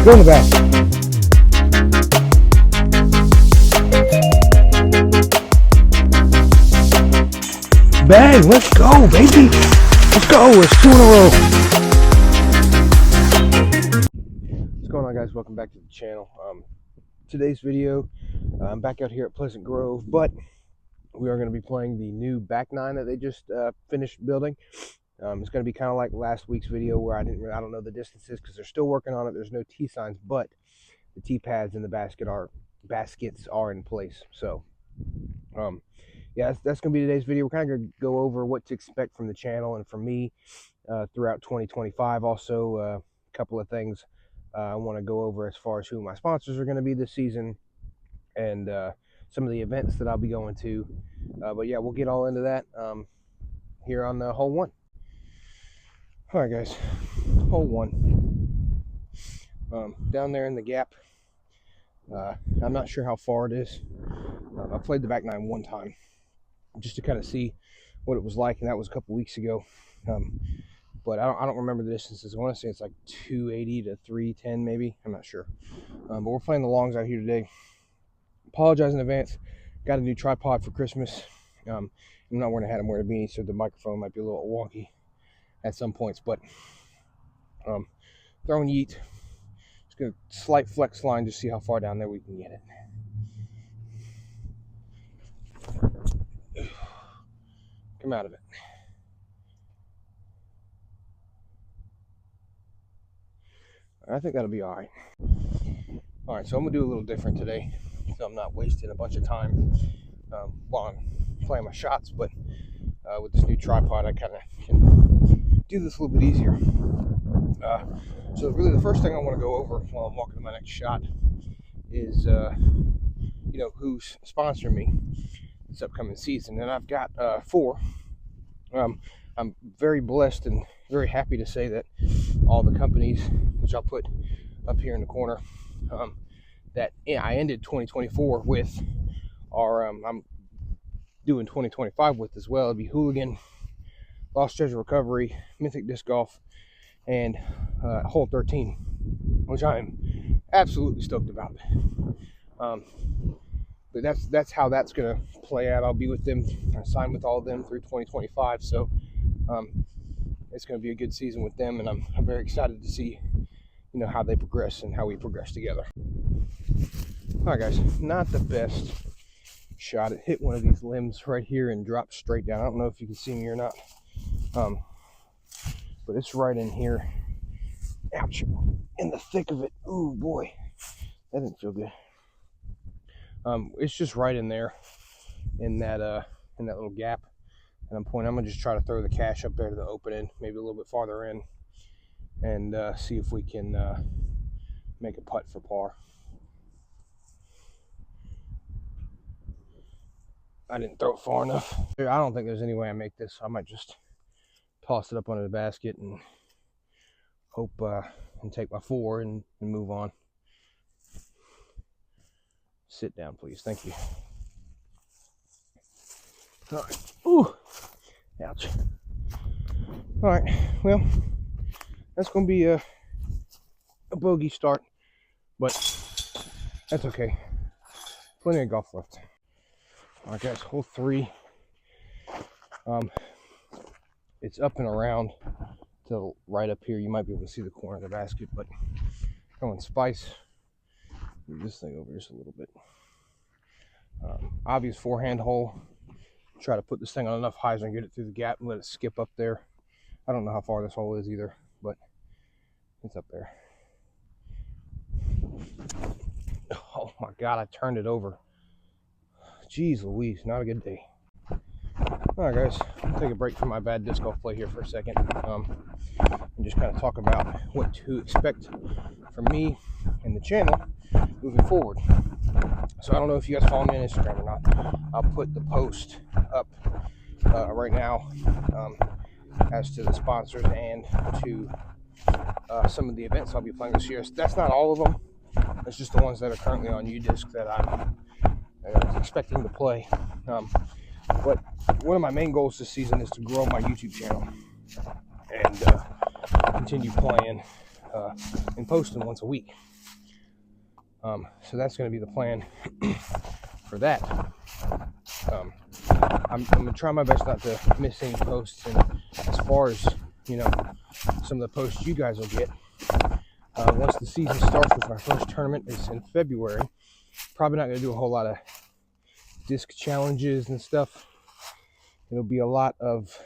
Go in the back. Bang! Let's go, baby! Let's go! It's 2 in a row. What's going on, guys? Welcome back to the channel. Today's video, I'm back out here at Pleasant Grove, but we are going to be playing the new back nine that they just finished building. It's going to be kind of like last week's video where I don't know the distances because they're still working on it. There's no T signs, but the T pads in the baskets are in place. So, yeah, that's going to be today's video. We're kind of going to go over what to expect from the channel and from me throughout 2025. Also, a couple of things I want to go over as far as who my sponsors are going to be this season and some of the events that I'll be going to. But yeah, we'll get all into that here on hole one. All right, guys, hole one. Down there in the gap. I'm not sure how far it is. I played the back nine one time just to kind of see what it was like, and that was a couple weeks ago. But I don't remember the distances. I want to say it's like 280 to 310 maybe. I'm not sure. But we're playing the longs out here today. Apologize in advance. Got a new tripod for Christmas. I'm not wearing a hat, I'm wearing a beanie, so the microphone might be a little wonky at some points. But throwing yeet. Just gonna slight flex line, just see how far down there we can get it. Come out of it. I think that'll be all right. All right, so I'm gonna do a little different today, so I'm not wasting a bunch of time while I'm playing my shots. But with this new tripod, I kind of can do this a little bit easier. So really, the first thing I want to go over while I'm walking to my next shot is, who's sponsoring me this upcoming season, and I've got 4. I'm very blessed and very happy to say that all the companies, which I'll put up here in the corner, that I ended 2024 with, are I'm doing 2025 with as well. It'd be Hooligan, Lost Treasure Recovery, Mythic Disc Golf, and hole 13, which I am absolutely stoked about. But that's how that's gonna play out. I'll be with them, I signed with all of them through 2025, so it's gonna be a good season with them, and I'm very excited to see how they progress and how we progress together. All right, guys, not the best shot. It hit one of these limbs right here and dropped straight down. I don't know if you can see me or not, but it's right in here. Ouch, in the thick of it. Ooh, boy, that didn't feel good. It's just right in there in that little gap, and I'm gonna just try to throw the cash up there to the open end, maybe a little bit farther in, and see if we can make a putt for par. I didn't throw it far enough. I don't think there's any way I make this. I might just toss it up under the basket and hope and take my 4 and move on. Sit down, please. Thank you. All right. Ooh. Ouch. All right. Well, that's going to be a bogey start, but that's okay. Plenty of golf left. All right, guys. Hole 3. It's up and around to right up here. You might be able to see the corner of the basket, but going spice. Move this thing over just a little bit. Obvious forehand hole. Try to put this thing on enough hyzer and get it through the gap and let it skip up there. I don't know how far this hole is either, but it's up there. Oh my God, I turned it over. Jeez Louise, not a good day. All right, guys, I'll take a break from my bad disc golf play here for a second, and just kind of talk about what to expect from me and the channel moving forward. So I don't know if you guys follow me on Instagram or not. I'll put the post up right now as to the sponsors and to some of the events I'll be playing this year. So that's not all of them. It's just the ones that are currently on UDisc that I'm expecting to play. But one of my main goals this season is to grow my YouTube channel and continue playing and posting once a week. So that's going to be the plan for that. I'm going to try my best not to miss any posts, and as far as, you know, some of the posts you guys will get, once the season starts, with my first tournament is in February, probably not going to do a whole lot of disc challenges and stuff. It'll be a lot of,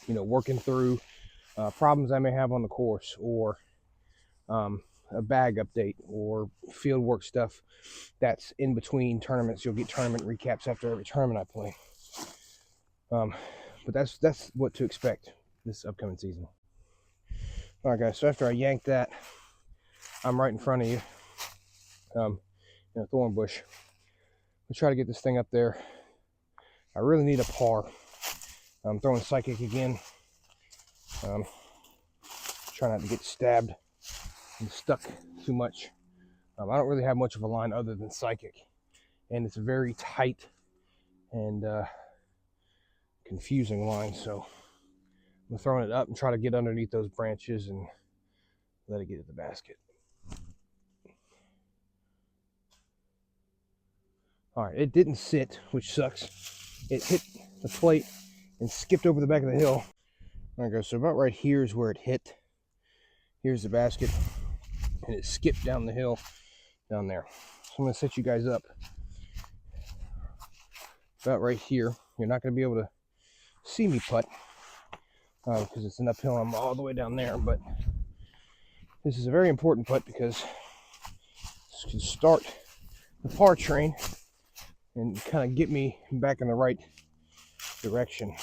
you know, working through problems I may have on the course, or a bag update, or field work stuff that's in between tournaments. You'll get tournament recaps after every tournament I play. But that's what to expect this upcoming season. All right, guys, so after I yank that, I'm right in front of you, in a thorn bush. I'll try to get this thing up there. I really need a par. I'm throwing Psychic again. Try not to get stabbed and stuck too much. I don't really have much of a line other than Psychic, and it's a very tight and confusing line, so I'm throwing it up and try to get underneath those branches and let it get to the basket. All right, it didn't sit, which sucks. It hit the plate and skipped over the back of the hill. All right, guys, so about right here is where it hit. Here's the basket, and it skipped down the hill down there. So I'm going to set you guys up about right here. You're not going to be able to see me putt because it's an uphill. I'm all the way down there, but this is a very important putt because this can start the par train and kind of get me back in the right direction.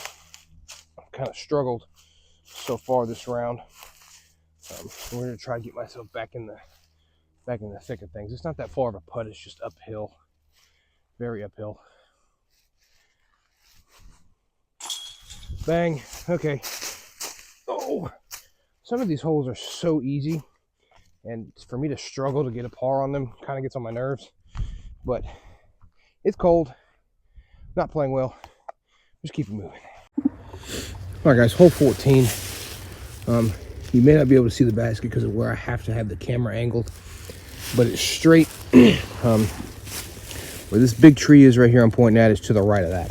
I've kind of struggled so far this round. We're going to try to get myself back in the thick of things. It's not that far of a putt. It's just uphill, very uphill. Bang. Okay. Oh, some of these holes are so easy, and for me to struggle to get a par on them kind of gets on my nerves. But it's cold. Not playing well. Just keep it moving. All right, guys. Hole 14. You may not be able to see the basket because of where I have to have the camera angled, but it's straight. Where this big tree is right here I'm pointing at is to the right of that.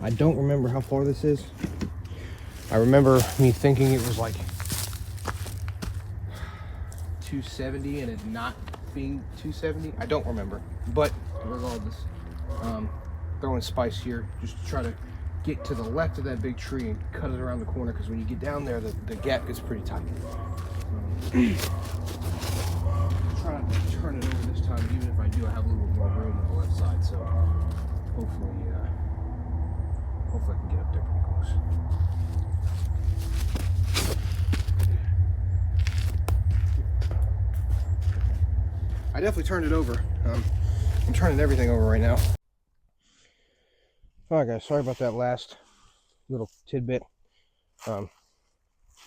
I don't remember how far this is. I remember me thinking it was like 270 and it not being 270. I don't remember, but regardless, throwing spice here just to try to get to the left of that big tree and cut it around the corner, because when you get down there, the gap gets pretty tight. Try not to turn it over this time, even if I do, I have a little bit more room on the left side, so hopefully I can get up there pretty close. I definitely turned it over. I'm turning everything over right now. Alright, guys, sorry about that last little tidbit. I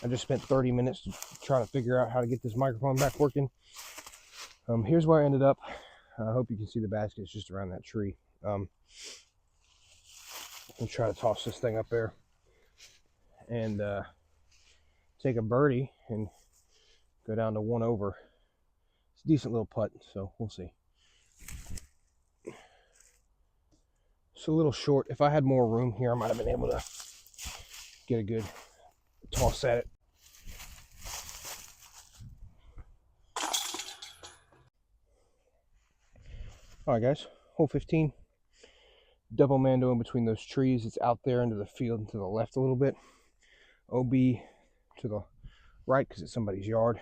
just spent 30 minutes trying to figure out how to get this microphone back working. Here's where I ended up. I hope you can see the basket. It's just around that tree. I'll try to toss this thing up there and take a birdie and go down to 1 over. It's a decent little putt, so we'll see. It's a little short. If I had more room here, I might have been able to get a good toss at it. All right, guys, hole 15. Double Mando in between those trees. It's out there into the field and to the left a little bit. OB to the right because it's somebody's yard.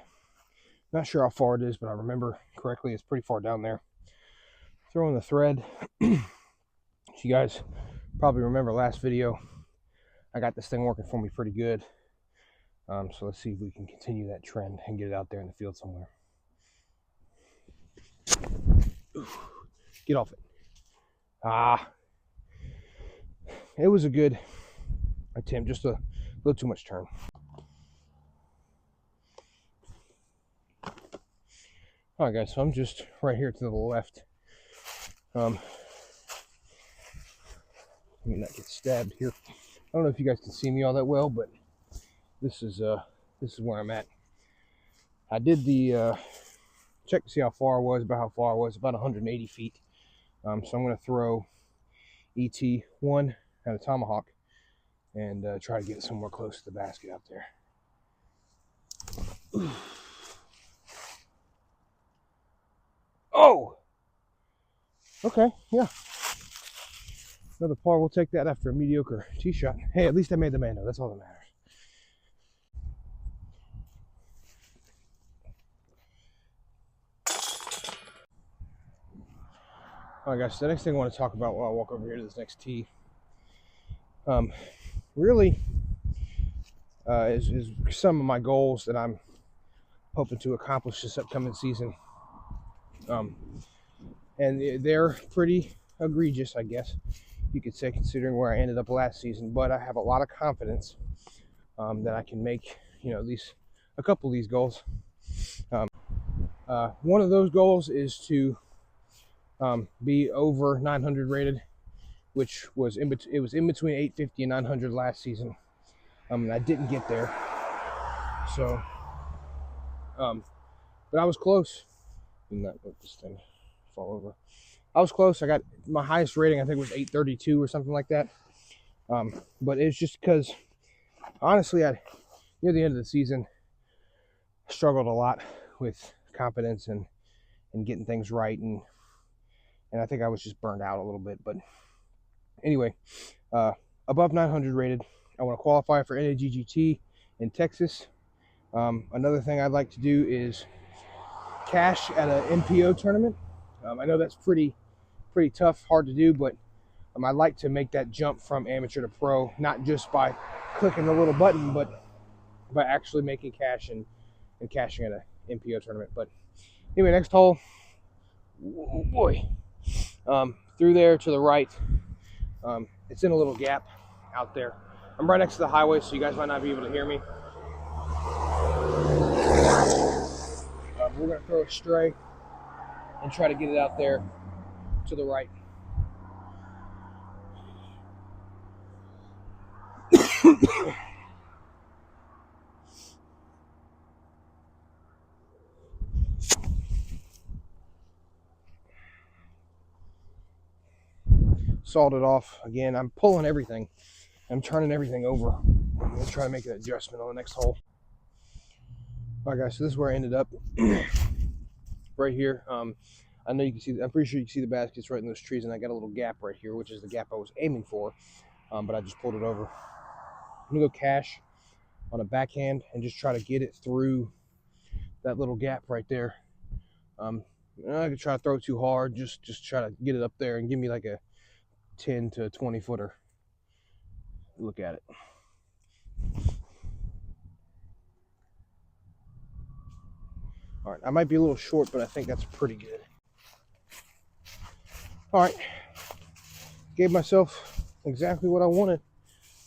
Not sure how far it is, but I remember correctly, it's pretty far down there. Throwing the thread. You guys probably remember last video, I got this thing working for me pretty good. So let's see if we can continue that trend and get it out there in the field somewhere. Ooh, get off it. It was a good attempt, just a little too much turn. All right, guys, so I'm just right here to the left. Let me not get stabbed here. I don't know if you guys can see me all that well, but this is where I'm at. I did the check to see how far I was, about 180 feet. So I'm going to throw ET1 at a tomahawk and try to get it somewhere close to the basket out there. Oh! Okay, yeah. Another par, we'll take that after a mediocre tee shot. Hey, at least I made the mando. That's all that matters. All right, guys, so the next thing I want to talk about while I walk over here to this next tee, really is some of my goals that I'm hoping to accomplish this upcoming season. And they're pretty egregious, I guess you could say, considering where I ended up last season. But I have a lot of confidence that I can make, at least a couple of these goals. One of those goals is to be over 900 rated, which was in between 850 and 900 last season. And I didn't get there. So, but I was close. Did not let this thing fall over. I was close. I got my highest rating, I think, was 832 or something like that. But it's just because, honestly, near the end of the season, I struggled a lot with confidence and getting things right, and I think I was just burned out a little bit. But anyway, above 900 rated, I want to qualify for NAGGT in Texas. Another thing I'd like to do is cash at an MPO tournament. I know that's pretty tough, hard to do, but I'd like to make that jump from amateur to pro, not just by clicking the little button, but by actually making cash and cashing at an MPO tournament. But anyway, next hole, oh boy, through there to the right, it's in a little gap out there. I'm right next to the highway, so you guys might not be able to hear me. We're going to throw a stray and try to get it out there to the right. Sawed it off again. I'm pulling everything. I'm turning everything over. I'm going to try to make an adjustment on the next hole. All right, guys, so this is where I ended up. Right here. I know you can see, I'm pretty sure you can see the baskets right in those trees, and I got a little gap right here, which is the gap I was aiming for, but I just pulled it over. I'm going to go cash on a backhand and just try to get it through that little gap right there. I could try to throw too hard, just try to get it up there and give me like a 10 to 20 footer. Look at it. All right, I might be a little short, but I think that's pretty good. All right, gave myself exactly what I wanted,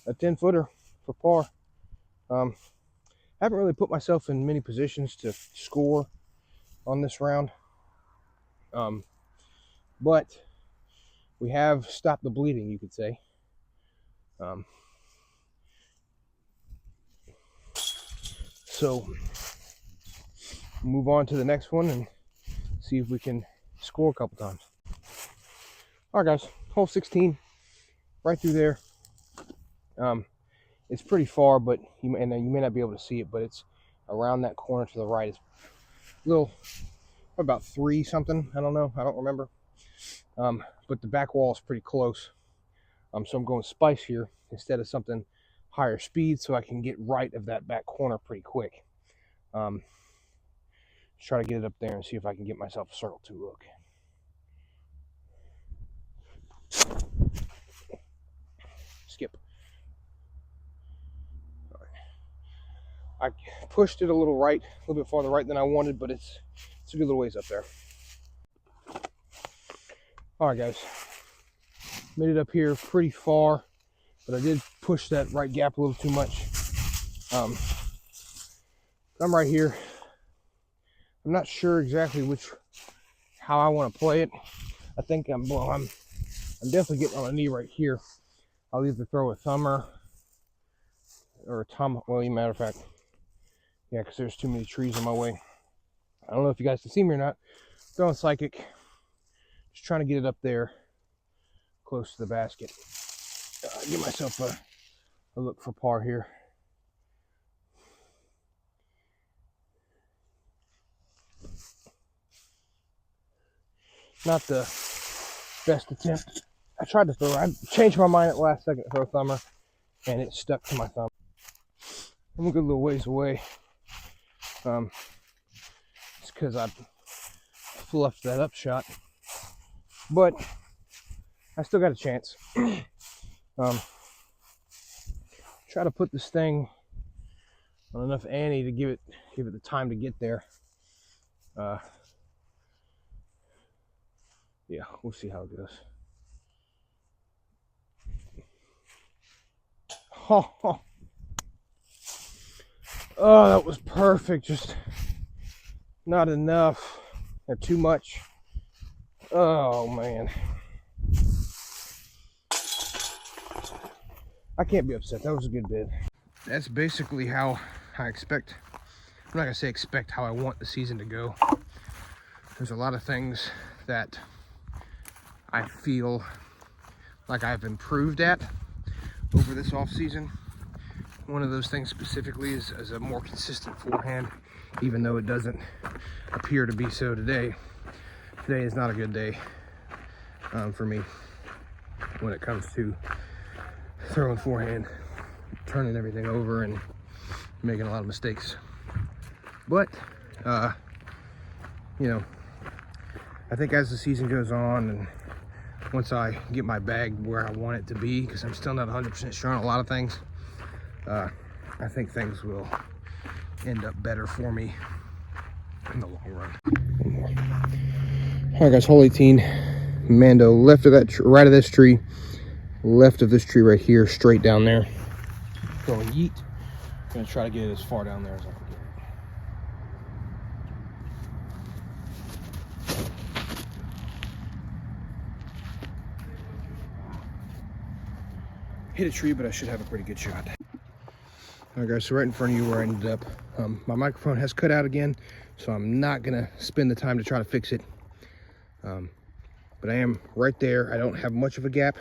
a 10 footer for par. I haven't really put myself in many positions to score on this round, but we have stopped the bleeding, you could say. So move on to the next one and see if we can score a couple times. All right, guys, hole 16, right through there. It's pretty far, but you may not be able to see it, but it's around that corner to the right. It's a little, about 3 something. I don't know. I don't remember. But the back wall is pretty close. So I'm going spice here instead of something higher speed, so I can get right of that back corner pretty quick. Try to get it up there and see if I can get myself a circle 2 look. Skip. All right. I pushed it a little right, a little bit farther right than I wanted, but it's a good little ways up there. All right, guys. Made it up here pretty far, but I did push that right gap a little too much. I'm right here. I'm not sure exactly how I want to play it. I think I'm definitely getting on a knee right here. I'll either throw a thumber or a tom. Well, as a matter of fact, yeah, because there's too many trees in my way. I don't know if you guys can see me or not. Throwing psychic. Just trying to get it up there close to the basket. Give myself a look for par here. Not the best attempt. I tried to throw. I changed my mind at the last second to throw a thumber, and it stuck to my thumb. I'm a good little ways away. It's because I fluffed that up shot, but I still got a chance. Try to put this thing on enough ante to give it the time to get there. Yeah, we'll see how it goes. Oh, that was perfect. Just not enough or too much. Oh man, I can't be upset. That was a good bid. That's basically how I expect. I'm not gonna say expect, how I want the season to go. There's a lot of things that I feel like I've improved at over this off season. One of those things specifically is a more consistent forehand, even though it doesn't appear to be so today. Today is not a good day for me when it comes to throwing forehand, turning everything over and making a lot of mistakes. But you know, I think as the season goes on and once I get my bag where I want it to be, because I'm still not 100% sure on a lot of things, I think things will end up better for me in the long run. All right, guys, hole 18, Mando, left of that, right of this tree, left of this tree right here, straight down there. Going yeet. Gonna try to get it as far down there as I can get it. Hit a tree, but I should have a pretty good shot. All right, guys, so right in front of you where I ended up, my microphone has cut out again, so I'm not gonna spend the time to try to fix it. But I am right there. I don't have much of a gap.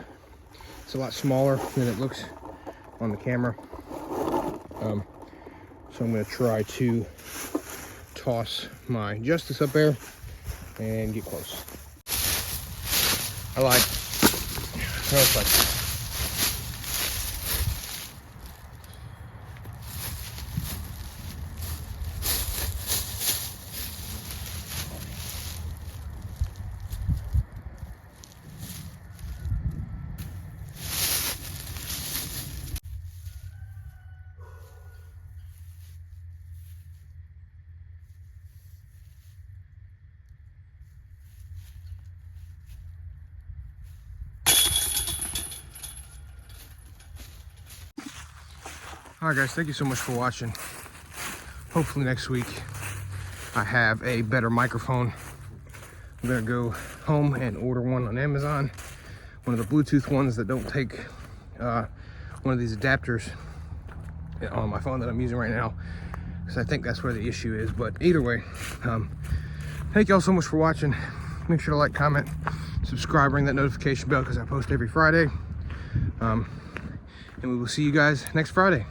It's a lot smaller than it looks on the camera. So I'm gonna try to toss my Justice up there and get close. I lied. No, it's like, all right, guys, thank you so much for watching. Hopefully next week I have a better microphone. I'm gonna go home and order one on Amazon, one of the Bluetooth ones that don't take one of these adapters on my phone that I'm using right now, because I think that's where the issue is. But either way, thank y'all so much for watching. Make sure to like, comment, subscribe, ring that notification bell, because I post every Friday. And we will see you guys next Friday.